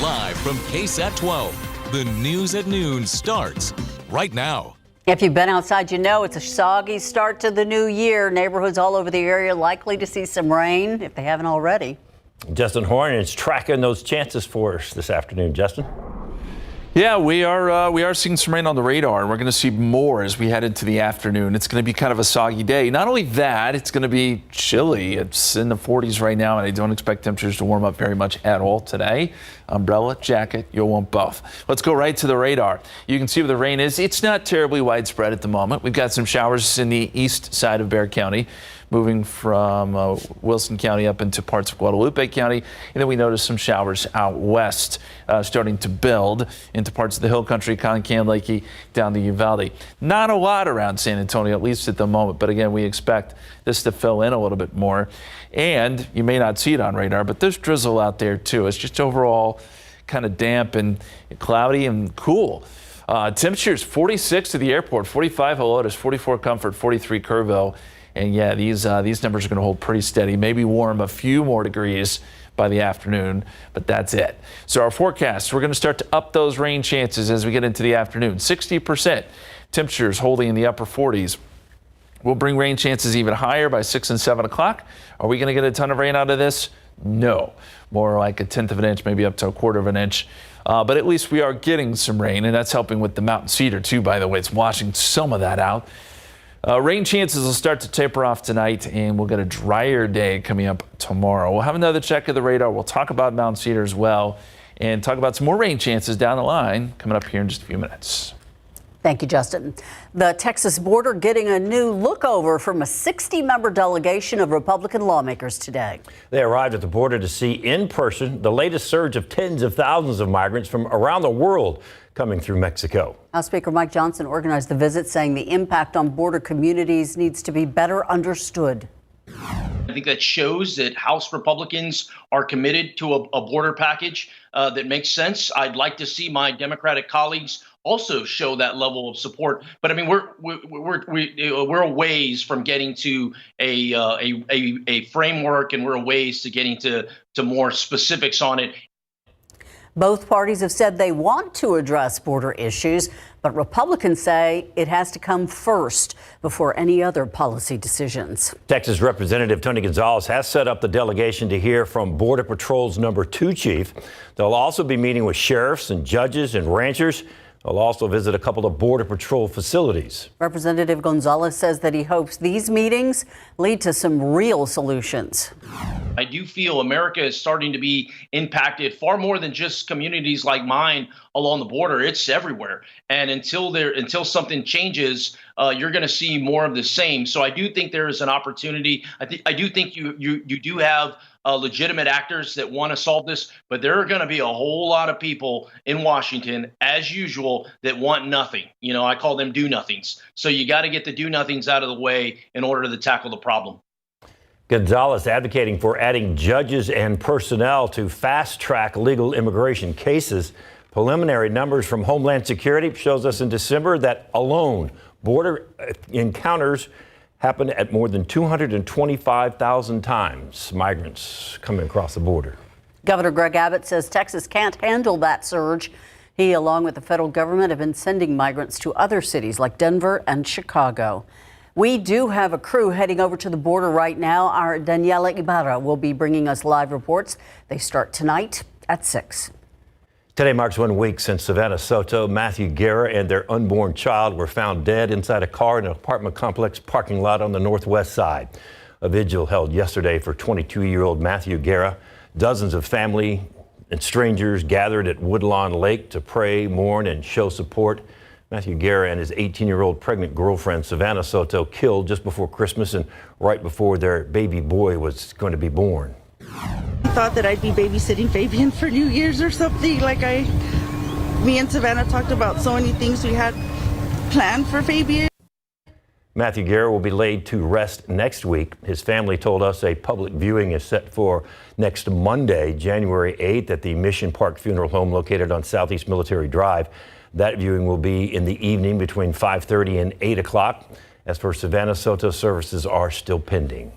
Live from KSAT12, the News at Noon starts right now. If you've been outside, you know it's a soggy start to the new year. Neighborhoods all over the area likely to see some rain if they haven't already. Justin Horn is tracking those chances for us this afternoon. Justin? Yeah, we are seeing some rain on the radar, and we're going to see more as we head into the afternoon. It's going to be kind of a soggy day. Not only that, it's going to be chilly. It's in the 40s right now, and I don't expect temperatures to warm up very much at all today. Umbrella, jacket, you'll want both. Let's go right to the radar. You can see where the rain is. It's not terribly widespread at the moment. We've got some showers in the east side of Bexar County, moving from Wilson County up into parts of Guadalupe County. And then we notice some showers out west starting to build into parts of the hill country, Concan Lakey, down to Uvalde. Not a lot around San Antonio, at least at the moment. But again, we expect this to fill in a little bit more. And you may not see it on radar, but there's drizzle out there too. It's just overall kind of damp and cloudy and cool. Temperatures 46 to the airport, 45 Helotes, 44 Comfort, 43 Kerrville. And yeah, these numbers are going to hold pretty steady, maybe warm a few more degrees by the afternoon, but that's it. So our forecast, we're going to start to up those rain chances as we get into the afternoon. 60%, temperatures holding in the upper 40s. We'll bring rain chances even higher by 6 and 7 o'clock. Are we going to get a ton of rain out of this? No. More like 1/10 of an inch, maybe up to 1/4 of an inch. But at least we are getting some rain, and that's helping with the mountain cedar too, by the way. It's washing some of that out. Rain chances will start to taper off tonight, and we'll get a drier day coming up tomorrow. We'll have another check of the radar. We'll talk about Mountain Cedar as well, and talk about some more rain chances down the line coming up here in just a few minutes. Thank you, Justin. The Texas border getting a new look over from a 60-member delegation of Republican lawmakers today. They arrived at the border to see in person the latest surge of tens of thousands of migrants from around the world coming through Mexico. House Speaker Mike Johnson organized the visit, saying the impact on border communities needs to be better understood. I think that shows that House Republicans are committed to a border package that makes sense. I'd like to see my Democratic colleagues also show that level of support. But I mean, we're a ways from getting to a framework, and we're a ways to getting to more specifics on it. Both parties have said they want to address border issues, but Republicans say it has to come first before any other policy decisions. Texas Representative Tony Gonzalez has set up the delegation to hear from Border Patrol's #2 chief. They'll also be meeting with sheriffs and judges and ranchers. They'll also visit a couple of Border Patrol facilities. Representative Gonzalez says that he hopes these meetings lead to some real solutions. I do feel America is starting to be impacted far more than just communities like mine along the border. It's everywhere. And until something changes, you're going to see more of the same. So I do think there is an opportunity. I do think you do have legitimate actors that want to solve this, but there are going to be a whole lot of people in Washington, as usual, that want nothing. You know, I call them do-nothings. So you got to get the do-nothings out of the way in order to tackle the problem. Gonzalez advocating for adding judges and personnel to fast-track legal immigration cases. Preliminary numbers from Homeland Security shows us in December that alone border encounters happened at more than 225,000 times, migrants coming across the border. Governor Greg Abbott says Texas can't handle that surge. He, along with the federal government, have been sending migrants to other cities like Denver and Chicago. We do have a crew heading over to the border right now. Our Daniela Ibarra will be bringing us live reports. They start tonight at 6. Today marks 1 week since Savannah Soto, Matthew Guerra, and their unborn child were found dead inside a car in an apartment complex parking lot on the northwest side. A vigil held yesterday for 22-year-old Matthew Guerra. Dozens of family and strangers gathered at Woodlawn Lake to pray, mourn, and show support. Matthew Guerra and his 18-year-old pregnant girlfriend, Savannah Soto, killed just before Christmas and right before their baby boy was going to be born. I thought that I'd be babysitting Fabian for New Year's or something. Me and Savannah talked about so many things we had planned for Fabian. Matthew Guerra will be laid to rest next week. His family told us a public viewing is set for next Monday, January 8th, at the Mission Park Funeral Home located on Southeast Military Drive. That viewing will be in the evening between 5:30 and 8 o'clock. As for Savannah Soto, services are still pending.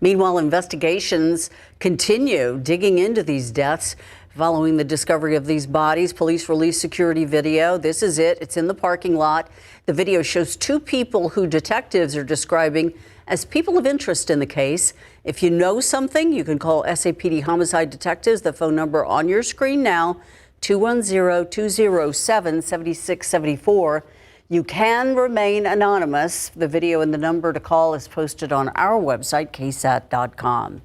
Meanwhile, investigations continue digging into these deaths. Following the discovery of these bodies, police released security video. This is it. It's in the parking lot. The video shows two people who detectives are describing as people of interest in the case. If you know something, you can call SAPD homicide detectives. The phone number on your screen now, 210-207-7674. You can remain anonymous. The video and the number to call is posted on our website, KSAT12.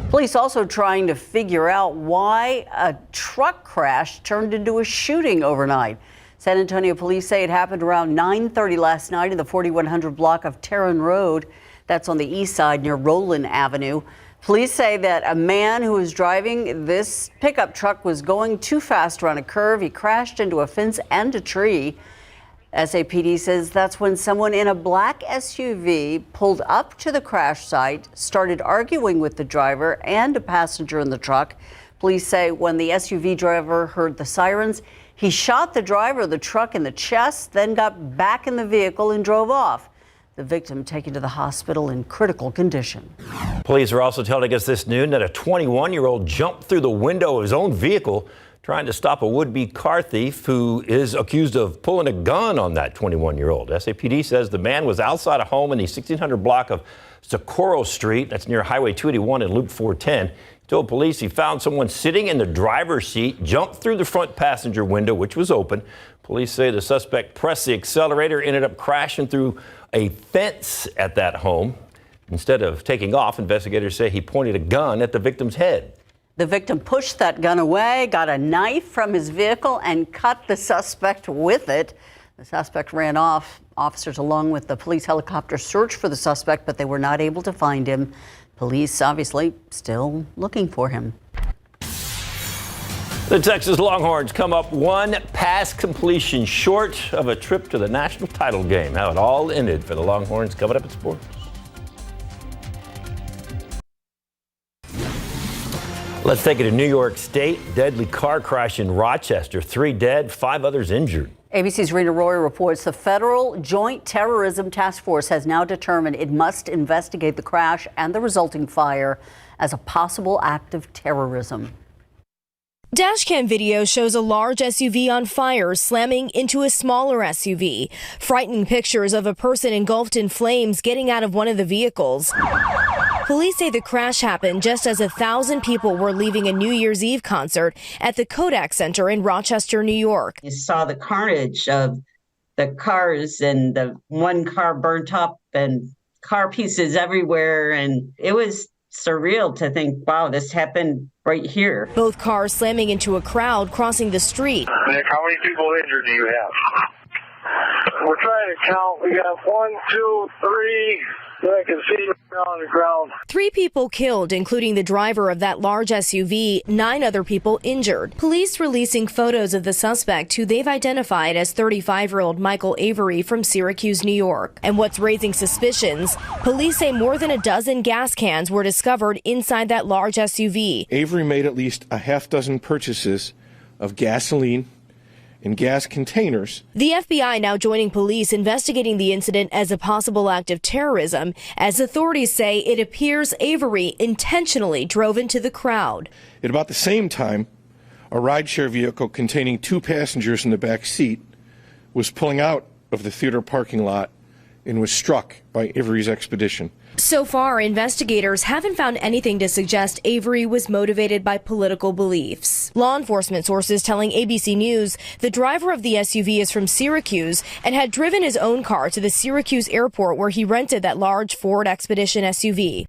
Police also trying to figure out why a truck crash turned into a shooting overnight. San Antonio police say it happened around 9:30 last night in the 4100 block of Terran Road. That's on the east side near Roland Avenue. Police say that a man who was driving this pickup truck was going too fast around a curve. He crashed into a fence and a tree. SAPD says that's when someone in a black SUV pulled up to the crash site, started arguing with the driver and a passenger in the truck. Police say when the SUV driver heard the sirens, he shot the driver of the truck in the chest, then got back in the vehicle and drove off. The victim taken to the hospital in critical condition. Police are also telling us this noon that a 21-year-old jumped through the window of his own vehicle trying to stop a would-be car thief who is accused of pulling a gun on that 21-year-old. SAPD says the man was outside a home in the 1600 block of Socorro Street. That's near Highway 281 and Loop 410. He told police he found someone sitting in the driver's seat, jumped through the front passenger window, which was open. Police say the suspect pressed the accelerator, ended up crashing through a fence at that home. Instead of taking off, investigators say he pointed a gun at the victim's head. The victim pushed that gun away, got a knife from his vehicle, and cut the suspect with it. The suspect ran off. Officers, along with the police helicopter, searched for the suspect, but they were not able to find him. Police, obviously, still looking for him. The Texas Longhorns come up one pass completion short of a trip to the national title game. How it all ended for the Longhorns, coming up at sports. Let's take it to New York State. Deadly car crash in Rochester. 3 dead, 5 others injured. ABC's Rena Roy reports the Federal Joint Terrorism Task Force has now determined it must investigate the crash and the resulting fire as a possible act of terrorism. Dashcam video shows a large SUV on fire slamming into a smaller SUV. Frightening pictures of a person engulfed in flames getting out of one of the vehicles. Police say the crash happened just as 1,000 people were leaving a New Year's Eve concert at the Kodak Center in Rochester, New York. You saw the carnage of the cars, and the one car burnt up and car pieces everywhere. And it was surreal to think, wow, this happened right here. Both cars slamming into a crowd crossing the street. Nick, how many people injured do you have? We're trying to count. We got 1, 2, 3. I can see on the ground. 3 people killed, including the driver of that large SUV, 9 other people injured. Police releasing photos of the suspect, who they've identified as 35-year-old Michael Avery from Syracuse, New York. And what's raising suspicions, police say more than a dozen gas cans were discovered inside that large SUV. Avery made at least a half dozen purchases of gasoline in gas containers. The FBI now joining police investigating the incident as a possible act of terrorism, as authorities say it appears Avery intentionally drove into the crowd. At about the same time, a rideshare vehicle containing 2 passengers in the back seat was pulling out of the theater parking lot and was struck by Avery's Expedition. So far, investigators haven't found anything to suggest Avery was motivated by political beliefs. Law enforcement sources telling ABC News the driver of the SUV is from Syracuse and had driven his own car to the Syracuse airport where he rented that large Ford Expedition SUV.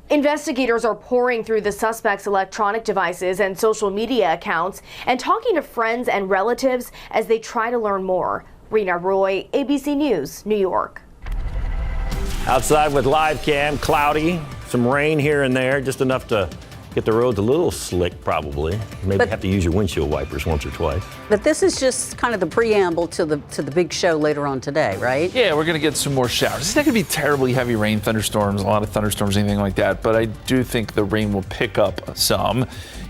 Investigators are pouring through the suspect's electronic devices and social media accounts and talking to friends and relatives as they try to learn more. Rena Roy, ABC News, New York. Outside with live cam, cloudy, some rain here and there, just enough to get the roads a little slick probably. Maybe have to use your windshield wipers once or twice. But this is just kind of the preamble to the big show later on today, right? Yeah, we're going to get some more showers. It's not going to be terribly heavy rain, thunderstorms, a lot of thunderstorms, anything like that. But I do think the rain will pick up some.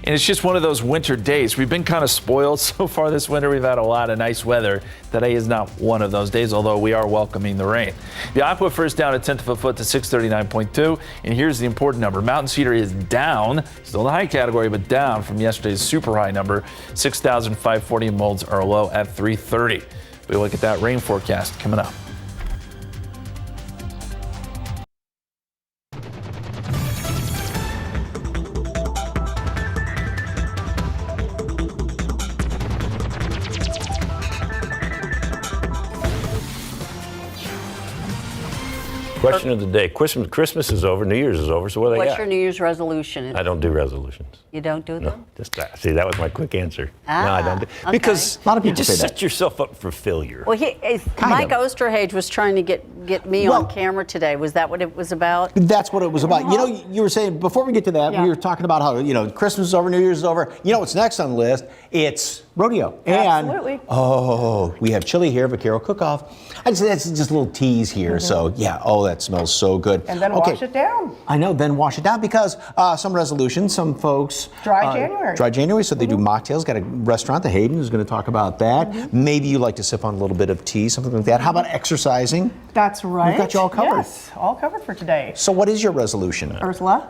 And it's just one of those winter days. We've been kind of spoiled so far this winter. We've had a lot of nice weather. Today is not one of those days, although we are welcoming the rain. The Aqua first down a tenth of a foot to 639.2. And here's the important number. Mountain Cedar is down Still in the high category, but down from yesterday's super high number. 6,540 molds are low at 330. We look at that rain forecast coming up. Question of the day. Christmas is over. New Year's is over. So what do they What's got? your New Year's resolution? I don't do resolutions. You don't do No, them? just that. See, that was my quick answer. No, I don't do. Okay. Because A lot of you people just say set yourself up for failure. Well, Mike of. Osterhage was trying to get me on camera today. Was that what it was about? That's what it was about. You know, you were saying, before we get to that, we were talking about how, Christmas is over, New Year's is over. You know what's next on the list? It's rodeo. Absolutely. And, we have chili here, vaquero cook-off. I'd say that's just a little tease here. So, that smells so good. And then wash it down. I know, then wash it down because some resolutions, some folks. Dry January. Dry January, so they do mocktails. Got a restaurant, the Hayden, who's going to talk about that. Maybe you like to sip on a little bit of tea, something like that. How about exercising? That's right. We've got you all covered. Yes, all covered for today. So what is your resolution? Ursula?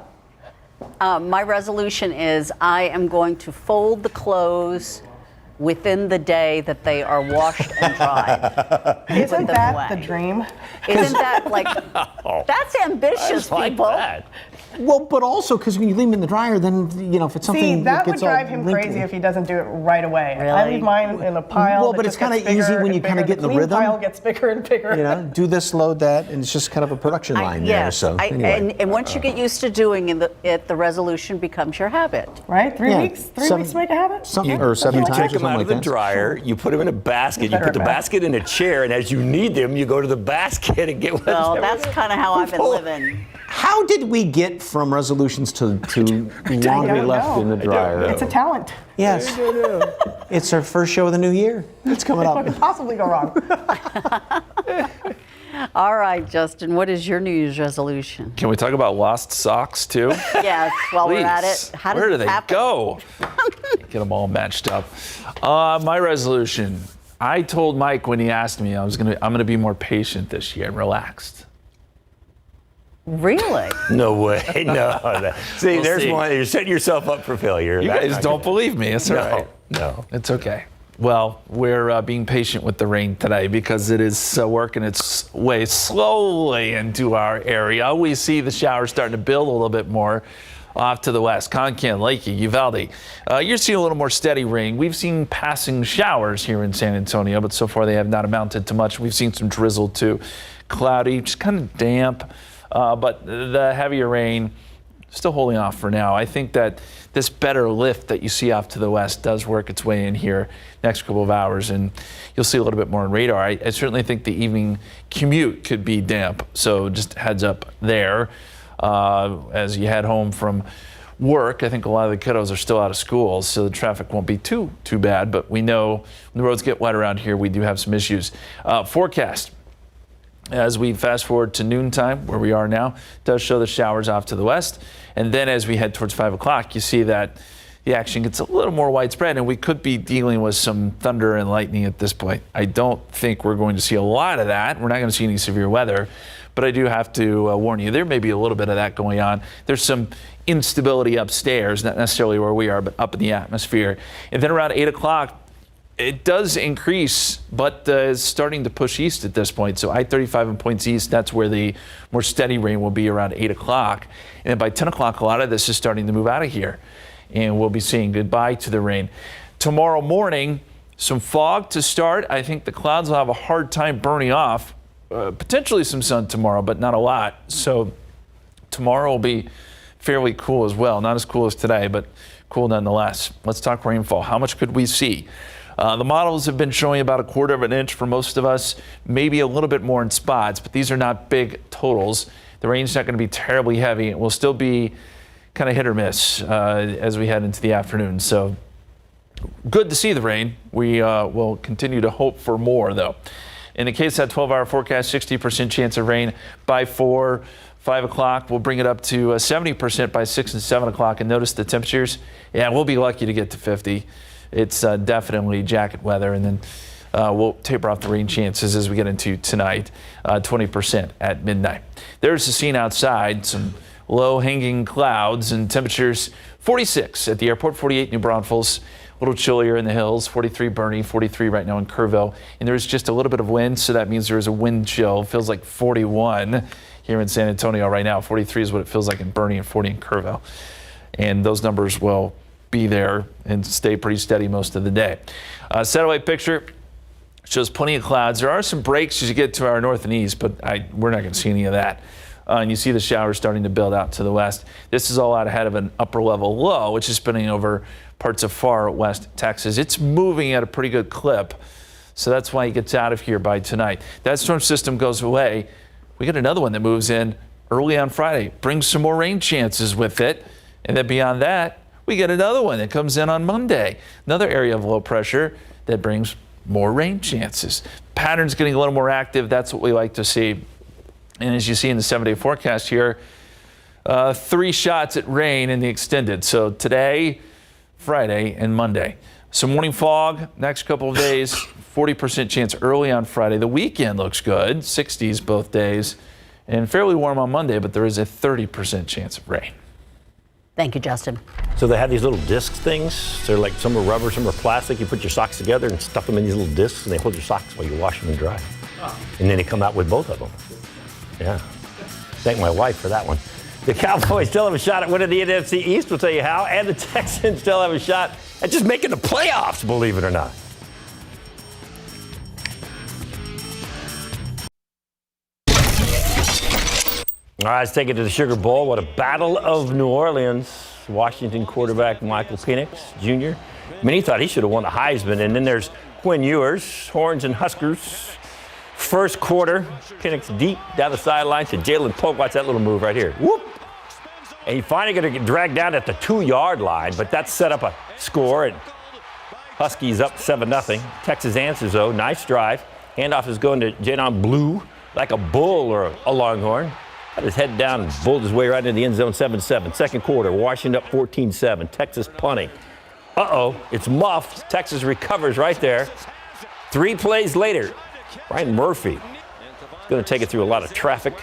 My resolution is I am going to fold the clothes within the day that they are washed and dried. Isn't that the dream? Isn't that that's ambitious, people? That. Well, but also because when you leave them in the dryer, then if it's something See, that would gets all drive him wrinkly. crazy if he doesn't do it right away. Really? I leave mine in a pile. Well, that but just it's kinda gets bigger easy when and you kinda bigger. get in the clean rhythm. pile gets bigger and bigger. Do this, load that, and it's just kind of a production line there. Yes, So anyway. and once you get used to doing it, the resolution becomes your habit. Right? 3 Yeah, weeks? 3 weeks to make a habit? Or 7 You times take or them something out like of the that. dryer, you put them in a basket, you put the basket in a chair, and as you need them, you go to the basket and get Well, whatever. that's kind of how I've been living. How did we get from resolutions to laundry left in the dryer? It's a talent. Yes. It's our first show of the new year. It's coming What up. could possibly go wrong? All right, Justin, what is your New Year's resolution? Can we talk about lost socks too? Yes, while we're at Please. it. How Where do did they it happen? go? Get them all matched up. My resolution. I told Mike when he asked me, I'm gonna be more patient this year and relaxed. Really? No way. No. See, We'll there's see. one. You're setting yourself up for failure. You That's guys not don't good. believe me. It's all No. right. No. It's okay. Well, we're being patient with the rain today because it is working its way slowly into our area. We see the showers starting to build a little bit more off to the west. Concan, Lakey, Uvalde. You're seeing a little more steady rain. We've seen passing showers here in San Antonio, but so far they have not amounted to much. We've seen some drizzle too. Cloudy, just kind of damp, but the heavier rain still holding off for now. I think that this better lift that you see off to the west does work its way in here next couple of hours, and you'll see a little bit more on radar. I certainly think the evening commute could be damp, so just heads up there. As you head home from work, I think a lot of the kiddos are still out of school, so the traffic won't be too bad, but we know when the roads get wet around here, we do have some issues. Forecast. As we fast forward to noontime, where we are now, does show the showers off to the west. And then as we head towards 5 o'clock, you see that the action gets a little more widespread, and we could be dealing with some thunder and lightning at this point. I don't think we're going to see a lot of that. We're not going to see any severe weather, but I do have to warn you, there may be a little bit of that going on. There's some instability upstairs, not necessarily where we are, but up in the atmosphere. And then around 8 o'clock, it does increase, but is starting to push east at this point. So I-35 and points east, that's where the more steady rain will be around 8 o'clock. And then by 10 o'clock, a lot of this is starting to move out of here. And we'll be saying goodbye to the rain. Tomorrow morning, some fog to start. I think the clouds will have a hard time burning off. Potentially some sun tomorrow, but not a lot. So tomorrow will be fairly cool as well. Not as cool as today, but cool nonetheless. Let's talk rainfall. How much could we see? The models have been showing about 1/4 of an inch for most of us, maybe a little bit more in spots, but these are not big totals. The rain's not going to be terribly heavy. It will still be kind of hit or miss as we head into the afternoon. So good to see the rain. We will continue to hope for more, though. In the KSAT 12-hour forecast, 60% chance of rain by 4, 5 o'clock. We'll bring it up to 70% by 6 and 7 o'clock. And notice the temperatures. Yeah, we'll be lucky to get to 50. It's definitely jacket weather, and then we'll taper off the rain chances as we get into tonight, 20% at midnight. There's the scene outside, some low-hanging clouds, and temperatures 46 at the airport, 48 New Braunfels. A little chillier in the hills, 43 Bernie, 43 right now in Kerrville. And there's just a little bit of wind, so that means there is a wind chill. Feels like 41 here in San Antonio right now. 43 is what it feels like in Bernie and 40 in Kerrville. And those numbers will be there and stay pretty steady most of the day. Satellite picture shows plenty of clouds. There are some breaks as you get to our north and east, but we're not going to see any of that. And you see the showers starting to build out to the west. This is all out ahead of an upper level low, which is spinning over parts of far west Texas. It's moving at a pretty good clip, so that's why it gets out of here by tonight. That storm system goes away. We got another one that moves in early on Friday, brings some more rain chances with it, and then beyond that, we get another one that comes in on Monday. Another area of low pressure that brings more rain chances. Patterns getting a little more active. That's what we like to see. And as you see in the 7-day forecast here, 3 shots at rain in the extended. So today, Friday, and Monday. Some morning fog next couple of days. 40% chance early on Friday. The weekend looks good. 60s both days. And fairly warm on Monday, but there is a 30% chance of rain. Thank you, Justin. So they have these little disc things. They're like, some are rubber, some are plastic. You put your socks together and stuff them in these little discs, and they hold your socks while you wash them and dry. And then they come out with both of them. Yeah. Thank my wife for that one. The Cowboys still have a shot at winning the NFC East, we'll tell you how, and the Texans still have a shot at just making the playoffs, believe it or not. All right, let's take it to the Sugar Bowl. What a battle of New Orleans. Washington quarterback Michael Penix Jr. Many thought he should have won the Heisman. And then there's Quinn Ewers, Horns and Huskers. First quarter, Penix deep down the sideline to Jalen Pope. Watch that little move right here. Whoop! And he's finally going to get dragged down at the 2-yard line, but that set up a score. And Huskies up 7-0. Texas answers, though. Nice drive. Handoff is going to Jadon Blue like a bull or a longhorn. Got his head down and bulled his way right into the end zone, 7-7. Second quarter, Washington up 14-7. Texas punting. Uh-oh, it's muffed. Texas recovers right there. 3 plays later, Brian Murphy is going to take it through a lot of traffic.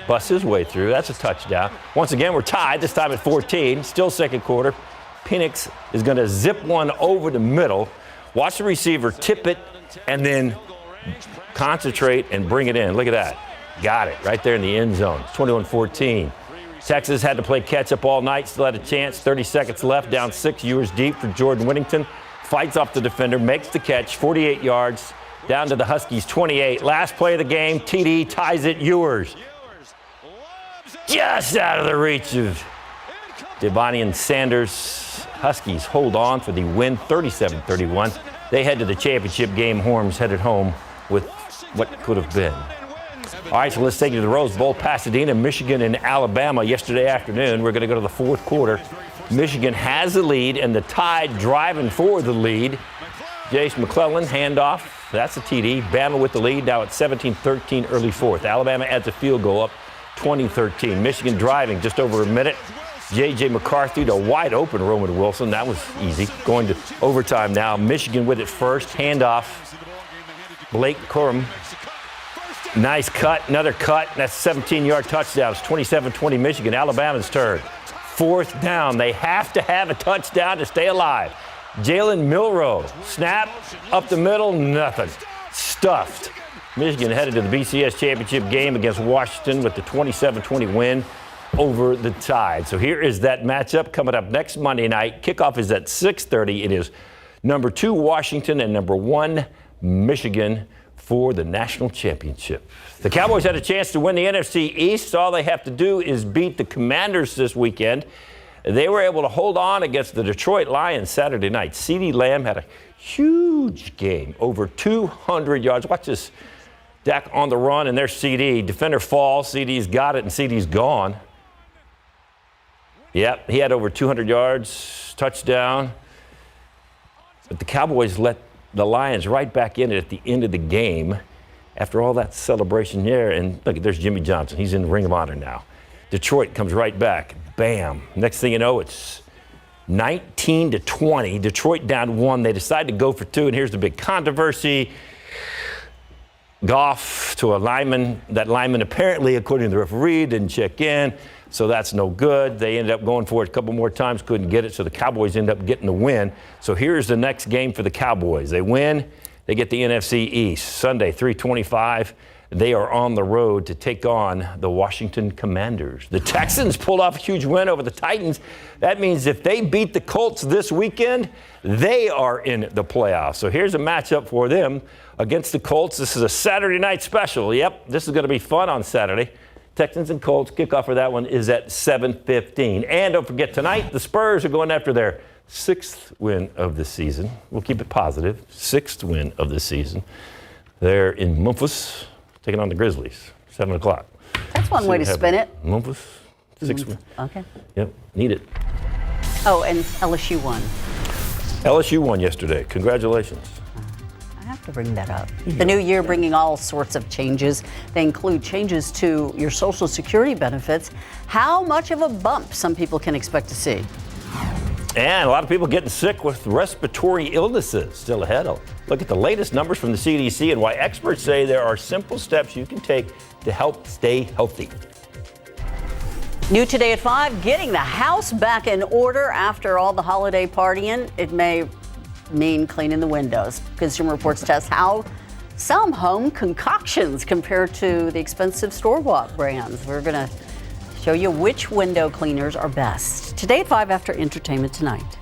Busts his way through. That's a touchdown. Once again, we're tied, this time at 14. Still second quarter. Penix is going to zip one over the middle. Watch the receiver tip it and then concentrate and bring it in. Look at that. Got it right there in the end zone. It's 21-14. Texas had to play catch up all night. Still had a chance. 30 seconds left. Down 6. Ewers deep for Jordan Whittington. Fights off the defender. Makes the catch. 48 yards. Down to the Huskies 28. Last play of the game. TD ties it. Ewers. Just out of the reach of Devonian Sanders. Huskies hold on for the win. 37-31. They head to the championship game. Horns headed home with what could have been. All right, so let's take you to the Rose Bowl. Pasadena, Michigan, and Alabama yesterday afternoon. We're going to go to the fourth quarter. Michigan has the lead, and the Tide driving for the lead. Jace McClellan, handoff. That's a TD. Bama with the lead now at 17-13 early fourth. Alabama adds a field goal up 20-13. Michigan driving just over a minute. J.J. McCarthy to wide open Roman Wilson. That was easy. Going to overtime now. Michigan with it first. Handoff. Blake Corum. Nice cut, another cut. That's a 17-yard touchdown. It's 27-20 Michigan. Alabama's turn. Fourth down. They have to have a touchdown to stay alive. Jalen Milroe. Snap, up the middle, nothing. Stuffed. Michigan headed to the BCS championship game against Washington with the 27-20 win over the Tide. So here is that matchup coming up next Monday night. Kickoff is at 6:30. It is number 2 Washington and number 1 Michigan for the national championship. The Cowboys had a chance to win the NFC East. All they have to do is beat the Commanders this weekend. They were able to hold on against the Detroit Lions Saturday night. CeeDee Lamb had a huge game, over 200 yards. Watch this. Dak on the run, and there's CeeDee. Defender falls. CeeDee's got it, and CeeDee's gone. Yep, he had over 200 yards, touchdown. But the Cowboys let the Lions right back in it at the end of the game after all that celebration there. And look, there's Jimmy Johnson. He's in the Ring of Honor now. Detroit comes right back. Bam. Next thing you know, it's 19-20. Detroit down 1. They decide to go for 2, and here's the big controversy. Goff to a lineman. That lineman apparently, according to the referee, didn't check in. so that's no good. They ended up going for it a couple more times, couldn't get it, so the Cowboys ended up getting the win. So here's the next game for the Cowboys. They win, they get the NFC East. Sunday, 3:25. They are on the road to take on the Washington Commanders. The Texans pulled off a huge win over the Titans. That means if they beat the Colts this weekend, they are in the playoffs. So here's a matchup for them against the Colts. This is a Saturday night special. Yep, this is going to be fun on Saturday. Texans and Colts, kickoff for that one is at 7:15. And don't forget, tonight, the Spurs are going after their 6th win of the season. We'll keep it positive. 6th win of the season. They're in Memphis, taking on the Grizzlies, 7 o'clock. That's one way to spin it. Memphis, 6th win. Okay. Yep, need it. Oh, and LSU won. LSU won yesterday. Congratulations. I have to bring that up. The new year bringing all sorts of changes. They include changes to your Social Security benefits. How much of a bump some people can expect to see? And a lot of people getting sick with respiratory illnesses still ahead. Look at the latest numbers from the CDC and why experts say there are simple steps you can take to help stay healthy. New today at 5, getting the house back in order after all the holiday partying. It may mean cleaning the windows. Consumer Reports tests how some home concoctions compare to the expensive store-bought brands. We're going to show you which window cleaners are best. Today at 5 after Entertainment Tonight.